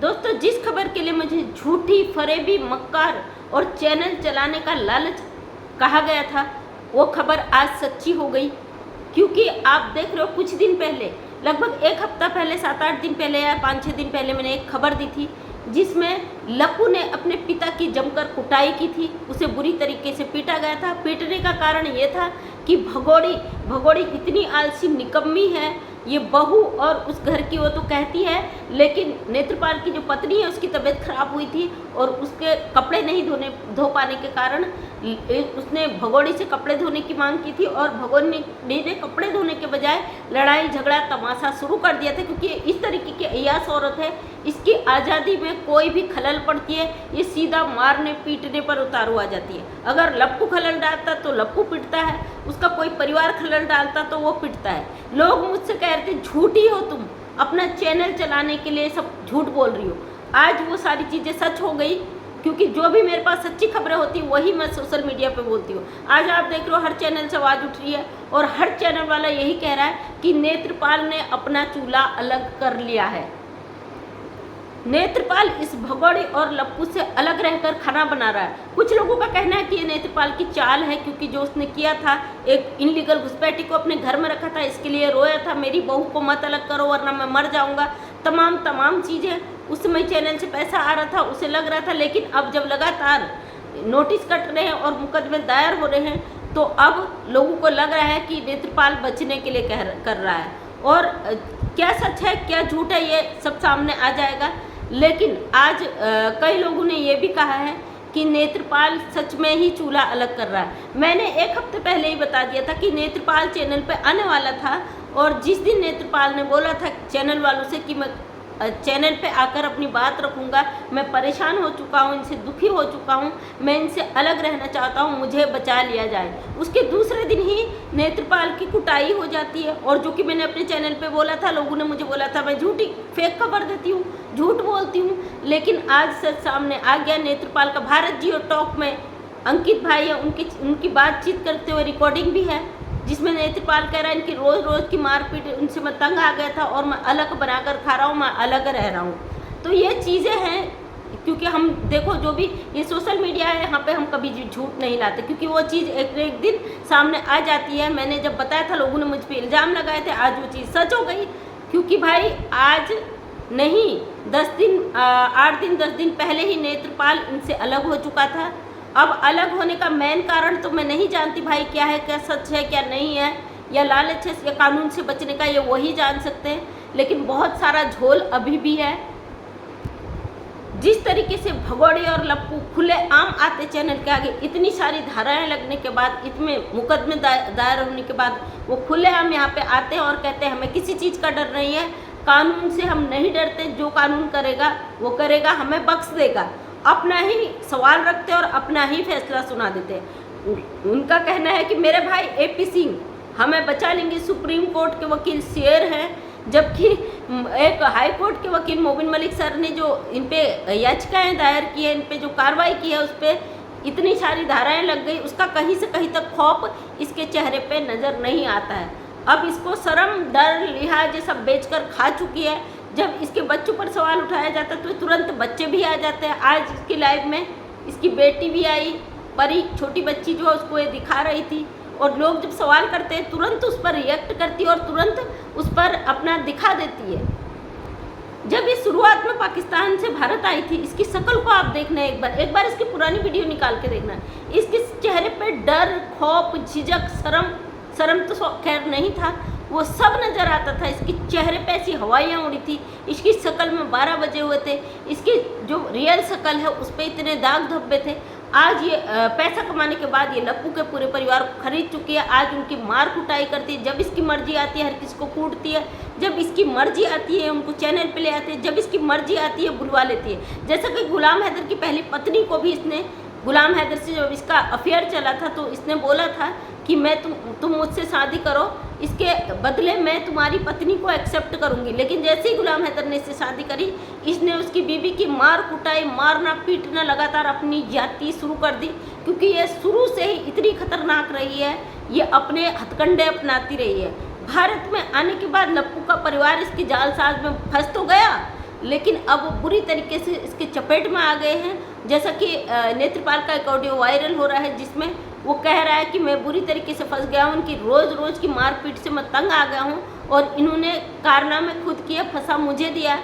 दोस्तों, जिस खबर के लिए मुझे झूठी, फरेबी, मक्कार और चैनल चलाने का लालच कहा गया था, वो खबर आज सच्ची हो गई। क्योंकि आप देख रहे हो, कुछ दिन पहले, लगभग एक हफ्ता पहले, 7-8 दिन पहले या 5-6 दिन पहले मैंने एक खबर दी थी जिसमें लप्पू ने अपने पिता की जमकर कुटाई की थी। उसे बुरी तरीके से पीटा गया था। पीटने का कारण ये था कि भगोड़ी इतनी आलसी निकम्मी है, ये बहू और उस घर की, वो तो कहती है, लेकिन नेत्रपाल की जो पत्नी है उसकी तबीयत खराब हुई थी और उसके कपड़े नहीं धो पाने के कारण उसने भगोड़ी से कपड़े धोने की मांग की थी और भगोड़ी ने कपड़े धोने के बजाय लड़ाई झगड़ा तमाशा शुरू कर दिया था। क्योंकि इस तरीके की अय्याश औरत है, इसकी आज़ादी में कोई भी खलल पड़ती है, ये सीधा मारने पीटने पर उतारू आ जाती है। अगर लप्पू खलल डालता तो लप्पू पिटता है, उसका कोई परिवार खलल डालता तो वो पिटता है। लोग मुझसे कह रहे थे झूठी हो तुम, अपना चैनल चलाने के लिए सब झूठ बोल रही हो। आज वो सारी चीज़ें सच हो गई, क्योंकि जो भी मेरे पास सच्ची खबरें होती वही मैं सोशल मीडिया पे बोलती हूँ। आज आप देख रहे हो, हर चैनल से आवाज़ उठ रही है और हर चैनल वाला यही कह रहा है कि नेत्रपाल ने अपना चूल्हा अलग कर लिया है। नेत्रपाल इस भगोड़ी और लप्पू से अलग रहकर खाना बना रहा है। कुछ लोगों का कहना है कि ये नेत्रपाल की चाल है, क्योंकि जो उसने किया था, एक इनलीगल घुसपैठी को अपने घर में रखा था, इसके लिए रोया था, मेरी बहू को मत अलग करो वरना मैं मर जाऊंगा, तमाम चीज़ें। उस समय चैनल से पैसा आ रहा था, उसे लग रहा था। लेकिन अब जब लगातार नोटिस कट रहे हैं और मुकदमे दायर हो रहे हैं, तो अब लोगों को लग रहा है कि नेत्रपाल बचने के लिए कर रहा है। और क्या सच है क्या झूठ है, ये सब सामने आ जाएगा। लेकिन आज कई लोगों ने ये भी कहा है कि नेत्रपाल सच में ही चूल्हा अलग कर रहा है। मैंने एक हफ्ते पहले ही बता दिया था कि नेत्रपाल चैनल पे आने वाला था, और जिस दिन नेत्रपाल ने बोला था चैनल वालों से कि मैं चैनल पे आकर अपनी बात रखूँगा, मैं परेशान हो चुका हूँ, इनसे दुखी हो चुका हूँ, मैं इनसे अलग रहना चाहता हूँ, मुझे बचा लिया जाए, उसके दूसरे दिन ही नेत्रपाल की कुटाई हो जाती है। और जो कि मैंने अपने चैनल पे बोला था, लोगों ने मुझे बोला था मैं झूठी फेक खबर देती हूँ, झूठ बोलती हूँ, लेकिन आज सच सामने आ गया। नेत्रपाल का भारत जियो टॉक में अंकित भाई है, उनकी बातचीत करते हुए रिकॉर्डिंग भी है, जिसमें नेत्रपाल कह रहा है इनकी रोज़ की मारपीट, उनसे मैं तंग आ गया था और मैं अलग बनाकर खा रहा हूँ, मैं अलग रह रहा हूँ। तो ये चीज़ें हैं, क्योंकि हम देखो, जो भी ये सोशल मीडिया है, यहाँ पे हम कभी झूठ नहीं लाते, क्योंकि वो चीज़ एक दिन सामने आ जाती है। मैंने जब बताया था, लोगों ने मुझ पर इल्ज़ाम लगाए थे, आज वो चीज़ सच हो गई। क्योंकि भाई आज नहीं, 8 दिन 10 दिन पहले ही नेत्रपाल इनसे अलग हो चुका था। अब अलग होने का मेन कारण तो मैं नहीं जानती भाई, क्या है, क्या सच है, क्या नहीं है, या लालच है या कानून से बचने का, ये वही जान सकते हैं। लेकिन बहुत सारा झोल अभी भी है। जिस तरीके से भगोड़ी और लप्पू खुले आम आते चैनल के आगे, इतनी सारी धाराएं लगने के बाद, इतने मुकदमे दायर होने के बाद, वो खुले आम यहाँ पे आते हैं और कहते हैं हमें किसी चीज़ का डर नहीं है, कानून से हम नहीं डरते, जो कानून करेगा वो करेगा, हमें बख्श देगा। अपना ही सवाल रखते और अपना ही फैसला सुना देते। उनका कहना है कि मेरे भाई AP सिंह हमें बचा लेंगे, सुप्रीम कोर्ट के वकील शेर हैं, जबकि एक हाई कोर्ट के वकील मोबिन मलिक सर ने जो इन पे याचिकाएं दायर की है, इन पे जो कार्रवाई की है, उस पर इतनी सारी धाराएं लग गई, उसका कहीं से कहीं तक खौफ इसके चेहरे पे नज़र नहीं आता है। अब इसको शर्म, डर, लिहाज ये सब बेचकर खा चुकी है। जब इसके बच्चों पर सवाल उठाया जाता है तो तुरंत बच्चे भी आ जाते हैं। आज इसकी लाइव में इसकी बेटी भी आई, परी, छोटी बच्ची जो है, उसको ये दिखा रही थी, और लोग जब सवाल करते हैं तुरंत उस पर रिएक्ट करती है और तुरंत उस पर अपना दिखा देती है। जब ये शुरुआत में पाकिस्तान से भारत आई थी, इसकी शक्ल को आप देखना, एक बार इसकी पुरानी वीडियो निकाल के देखना, इसके चेहरे पे डर, खौफ, झिझक, शर्म तो खैर नहीं था, वो सब नज़र आता था। इसके चेहरे पे ऐसी हवाइयाँ उड़ी थी, इसकी शक्ल में 12 बजे हुए थे, इसकी जो रियल शक्ल है उस पर इतने दाग धब्बे थे। आज ये पैसा कमाने के बाद ये लप्पू के पूरे परिवार को खरीद चुकी है। आज उनकी मार कुटाई करती है, जब इसकी मर्जी आती है हर किसी को कूटती है, जब इसकी मर्जी आती है उनको चैनल पे ले आती है, जब इसकी मर्जी आती है बुलवा लेती है। जैसा कि गुलाम हैदर की पहली पत्नी को भी इसने, गुलाम हैदर से जब इसका अफेयर चला था तो इसने बोला था कि मैं तुम मुझसे शादी करो, इसके बदले मैं तुम्हारी पत्नी को एक्सेप्ट करूंगी। लेकिन जैसे ही गुलाम हैदर ने इससे शादी करी, इसने उसकी बीवी की मार कुटाई, मारना पीटना लगातार अपनी जाति शुरू कर दी, क्योंकि ये शुरू से ही इतनी खतरनाक रही है, ये अपने हथकंडे अपनाती रही है। भारत में आने के बाद लप्पू का परिवार इसकी जालसाज में फंस तो गया, लेकिन अब वो बुरी तरीके से इसके चपेट में आ गए हैं। जैसा कि नेत्रपाल का एक ऑडियो वायरल हो रहा है जिसमें वो कह रहा है कि मैं बुरी तरीके से फंस गया हूँ, उनकी रोज़ की मारपीट से मैं तंग आ गया हूँ और इन्होंने कारनामे खुद किए, फंसा मुझे दिया।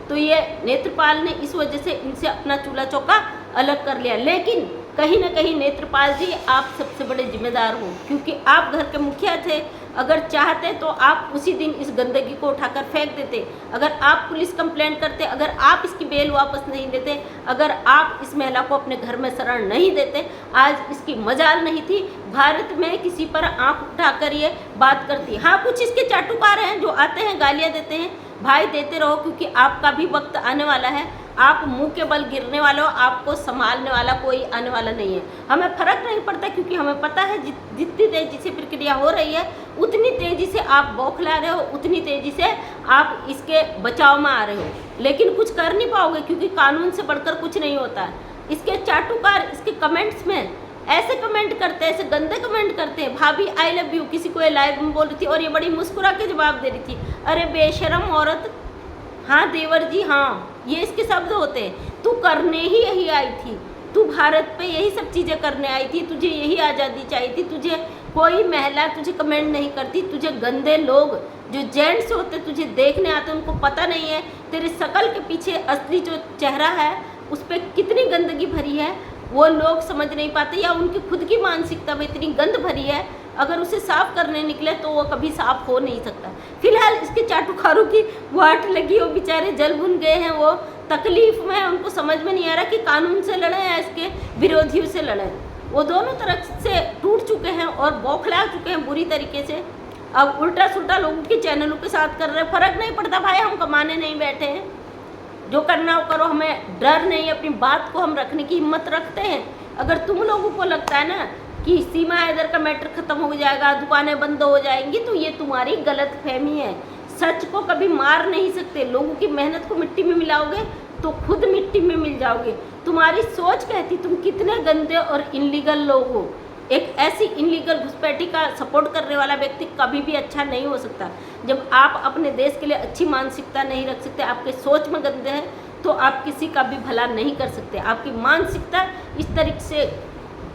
तो ये नेत्रपाल ने इस वजह से इनसे अपना चूल्हा चौका अलग कर लिया। लेकिन कहीं ना कहीं नेत्रपाल जी आप सबसे बड़े जिम्मेदार हो, क्योंकि आप घर के मुखिया थे। अगर चाहते तो आप उसी दिन इस गंदगी को उठाकर फेंक देते, अगर आप पुलिस कंप्लेंट करते, अगर आप इसकी बेल वापस नहीं देते, अगर आप इस महिला को अपने घर में शरण नहीं देते, आज इसकी मजाल नहीं थी भारत में किसी पर आंख उठाकर ये बात करती। हाँ, कुछ इसके चाटुकार हैं जो आते हैं गालियाँ देते हैं, भाई देते रहो, क्योंकि आपका भी वक्त आने वाला है। आप मुंह के बल गिरने वाले हो, आपको संभालने वाला कोई आने वाला नहीं है। हमें फर्क नहीं पड़ता, क्योंकि हमें पता है जितनी तेजी से प्रक्रिया हो रही है उतनी तेजी से आप बौखला रहे हो, उतनी तेजी से आप इसके बचाव में आ रहे हो, लेकिन कुछ कर नहीं पाओगे, क्योंकि कानून से बढ़कर कुछ नहीं होता। इसके चाटुकार इसके कमेंट्स में ऐसे कमेंट करते हैं, ऐसे गंदे कमेंट करते हैं। भाभी आई लव यू, किसी को ये लाइव में बोल रही थी और ये बड़ी मुस्कुरा के जवाब दे रही थी, अरे बेशरम औरत, हाँ देवर जी, हाँ, ये इसके शब्द होते हैं। तू करने ही यही आई थी, तू भारत पे यही सब चीज़ें करने आई थी, तुझे यही आज़ादी चाहिए थी, तुझे कोई महिला तुझे कमेंट नहीं करती, तुझे गंदे लोग जो जेंट्स होते तुझे देखने आते उनको पता नहीं है तेरे शकल के पीछे असली जो चेहरा है उस पर कितनी गंदगी भरी है, वो लोग समझ नहीं पाते, या उनकी खुद की मानसिकता में इतनी गंद भरी है, अगर उसे साफ करने निकले तो वो कभी साफ हो नहीं सकता। फिलहाल इसके चाटुकारों की वाट लगी, वो बेचारे जल भुन गए हैं, वो तकलीफ में है, उनको समझ में नहीं आ रहा कि कानून से लड़े या इसके विरोधियों से लड़े। वो दोनों तरफ से टूट चुके हैं और बौखला चुके हैं बुरी तरीके से। अब उल्टा सुल्टा लोगों के चैनलों के साथ कर रहे हैं, फर्क नहीं पड़ता भाई, हम कमाने नहीं बैठे हैं, जो करना हो करो, हमें डर नहीं, अपनी बात को हम रखने की हिम्मत रखते हैं। अगर तुम लोगों को लगता है ना कि सीमा हैदर का मैटर खत्म हो जाएगा, दुकानें बंद हो जाएंगी, तो ये तुम्हारी गलत फहमी है। सच को कभी मार नहीं सकते, लोगों की मेहनत को मिट्टी में मिलाओगे तो खुद मिट्टी में मिल जाओगे। तुम्हारी सोच कहती तुम कितने गंदे और इनलीगल लोग हो। एक ऐसी इनलीगल घुसपैठी का सपोर्ट करने वाला व्यक्ति कभी भी अच्छा नहीं हो सकता। जब आप अपने देश के लिए अच्छी मानसिकता नहीं रख सकते, आपके सोच में गंदे हैं, तो आप किसी का भी भला नहीं कर सकते। आपकी मानसिकता इस तरीके से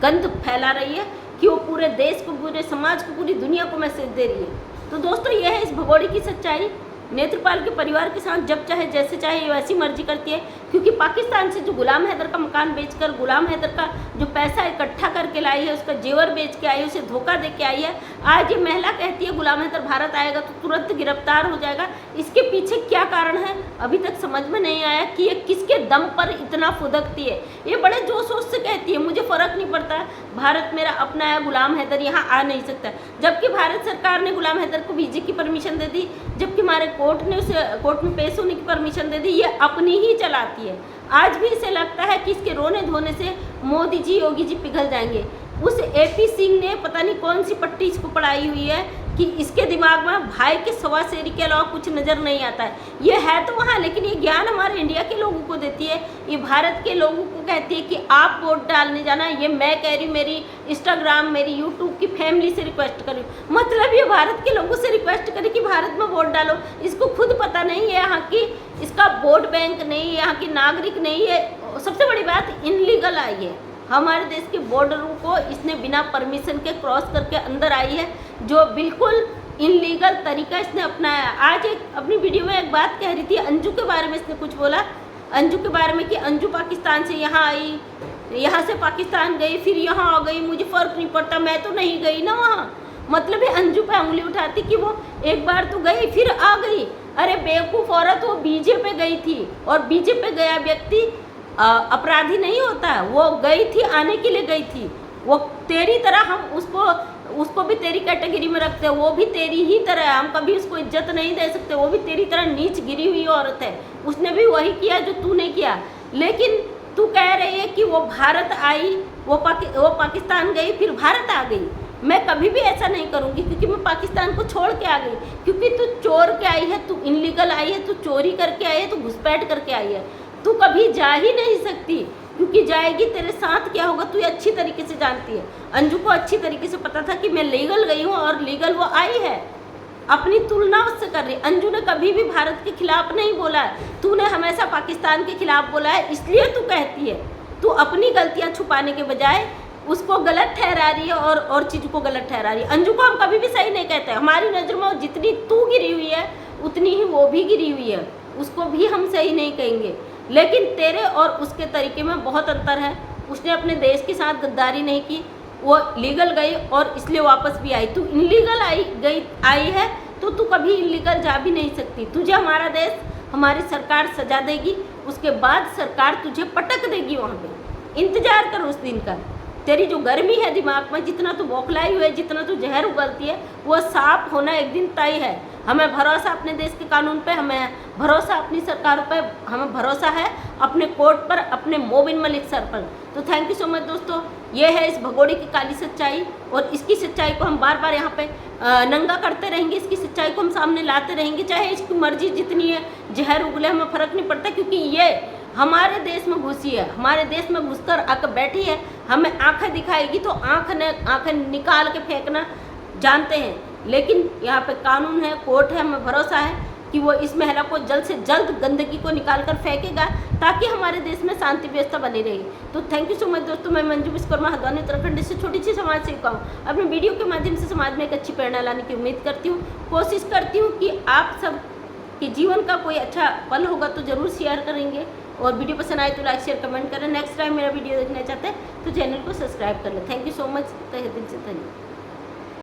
गंद फैला रही है कि वो पूरे देश को, पूरे समाज को, पूरी दुनिया को मैसेज दे रही है। तो दोस्तों, यह है इस भगोड़े की सच्चाई। नेत्रपाल के परिवार के साथ जब चाहे जैसे चाहे वैसी मर्जी करती है, क्योंकि पाकिस्तान से जो गुलाम हैदर का मकान बेचकर, गुलाम हैदर का जो पैसा इकट्ठा करके लाई है, उसका जेवर बेच के आई है, उसे धोखा दे के आई है, आज ये महिला कहती है गुलाम हैदर भारत आएगा तो तुरंत गिरफ्तार हो जाएगा। इसके पीछे क्या कारण है अभी तक समझ में नहीं आया कि ये किसके दम पर इतना फुदकती है। ये बड़े जोश वोश से कहती है मुझे फ़र्क नहीं पड़ता, भारत मेरा अपना है, गुलाम हैदर यहाँ आ नहीं सकता, जबकि भारत सरकार ने गुलाम हैदर को वीजे की परमिशन दे दी, जबकि हमारे कोर्ट ने उसे कोर्ट में पेश होने की परमिशन दे दी। ये अपनी ही चलाती है। आज भी इसे लगता है कि इसके रोने धोने से मोदी जी, योगी जी पिघल जाएंगे। उस एपी सिंह ने पता नहीं कौन सी पट्टी इसको पढ़ाई हुई है कि इसके दिमाग में भाई के सवा शेरी के अलावा कुछ नज़र नहीं आता है। ये है तो वहाँ, लेकिन ये ज्ञान हमारे इंडिया के लोगों को देती है, ये भारत के लोगों को कहती है कि आप वोट डालने जाना। ये मैं कह रही हूँ, मेरी इंस्टाग्राम, मेरी यूट्यूब की फैमिली से रिक्वेस्ट कर रही हूँ, मतलब ये भारत के लोगों से रिक्वेस्ट करे कि भारत में वोट डालो। इसको खुद पता नहीं है यहाँ की, इसका वोट बैंक नहीं, यहाँ की नागरिक नहीं है। सबसे बड़ी बात, इनलीगल आई है, हमारे देश के बॉर्डरों को इसने बिना परमिशन के क्रॉस करके अंदर आई है, जो बिल्कुल इनलीगल तरीका इसने अपनाया। आज एक अपनी वीडियो में एक बात कह रही थी, अंजू के बारे में इसने कुछ बोला, अंजू के बारे में कि अंजू पाकिस्तान से यहाँ आई, यहाँ से पाकिस्तान गई, फिर यहाँ आ गई, मुझे फ़र्क नहीं पड़ता, मैं तो नहीं गई ना वहाँ। मतलब ये अंजू पे उंगली उठाती कि वो एक बार तो गई फिर आ गई। अरे बेवकूफ़ औरत, वो बीजे पे गई थी, और बीजे पे गया व्यक्ति अपराधी नहीं होता, वो गई थी, आने के लिए गई थी। वो तेरी तरह, हम उसको भी तेरी कैटेगरी में रखते हैं, वो भी तेरी ही तरह है, हम कभी उसको इज्जत नहीं दे सकते। वो भी तेरी तरह नीच गिरी हुई औरत है, उसने भी वही किया जो तूने किया। लेकिन तू कह रही है कि वो भारत आई, वो पाकिस्तान गई फिर भारत आ गई। मैं कभी भी ऐसा नहीं करूँगी, क्योंकि मैं पाकिस्तान को छोड़ के आ गई, क्योंकि तू चोर के आई है, तू इनलीगल आई है, तू चोरी करके आई है, तू घुसपैठ करके आई है। तू कभी जा ही नहीं सकती, क्योंकि जाएगी तेरे साथ क्या होगा तू अच्छी तरीके से जानती है। अंजू को अच्छी तरीके से पता था कि मैं लीगल गई हूँ और लीगल वो आई है। अपनी तुलना उससे कर रही है। अंजू ने कभी भी भारत के खिलाफ नहीं बोला है, तूने हमेशा पाकिस्तान के खिलाफ बोला है, इसलिए तू कहती है। तू अपनी गलतियां छुपाने के बजाय उसको गलत ठहरा रही है और चीज़ को गलत ठहरा रही है। अंजू को हम कभी भी सही नहीं कहते, हमारी नज़र में जितनी तू गिरी हुई है उतनी ही वो भी गिरी हुई है, उसको भी हम सही नहीं कहेंगे। लेकिन तेरे और उसके तरीके में बहुत अंतर है। उसने अपने देश के साथ गद्दारी नहीं की, वो लीगल गई और इसलिए वापस भी आई। तू इनलीगल आई है तो तू कभी इनलीगल जा भी नहीं सकती। तुझे हमारा देश, हमारी सरकार सजा देगी, उसके बाद सरकार तुझे पटक देगी वहाँ पे। इंतजार कर उस दिन का। तेरी जो गर्मी है दिमाग में, जितना तू बौखलाई हुई है, जितना तू जहर उगलती है, वो साफ होना एक दिन तय है। हमें भरोसा अपने देश के कानून पे, हमें भरोसा अपनी सरकार पे, हमें भरोसा है अपने कोर्ट पर, अपने मोबिन मलिक सर पर। तो थैंक यू सो मच दोस्तों। ये है इस भगोड़े की काली सच्चाई, और इसकी सच्चाई को हम बार बार यहाँ पे नंगा करते रहेंगे। इसकी सच्चाई को हम सामने लाते रहेंगे, चाहे इसकी मर्जी जितनी है जहर उगले, हमें फ़र्क नहीं पड़ता, क्योंकि ये हमारे देश में घुसी है, हमारे देश में घुसकर आकर बैठी है। हमें आंखें दिखाएगी तो आंखें निकाल के फेंकना जानते हैं, लेकिन यहाँ पे कानून है, कोर्ट है, हमें भरोसा है कि वो इस महिला को जल्द से जल्द गंदगी को निकाल कर फेंकेगा, ताकि हमारे देश में शांति व्यवस्था बनी रहेगी। तो थैंक यू सो मच दोस्तों। मैं मंजू विश्वकर्मा, हल्द्वानी उत्तराखंड से छोटी सी समाज सेविका हूँ। अपने वीडियो के माध्यम से समाज में एक अच्छी प्रेरणा लाने की उम्मीद करती हूँ। कोशिश करती हूँ कि आप सब के जीवन का कोई अच्छा पल होगा तो ज़रूर शेयर करेंगे, और वीडियो पसंद आए तो लाइक शेयर कमेंट करें। नेक्स्ट टाइम मेरा वीडियो देखना चाहते हैं तो चैनल को सब्सक्राइब कर लें। थैंक यू सो मच, तहे दिल से धन्यवाद।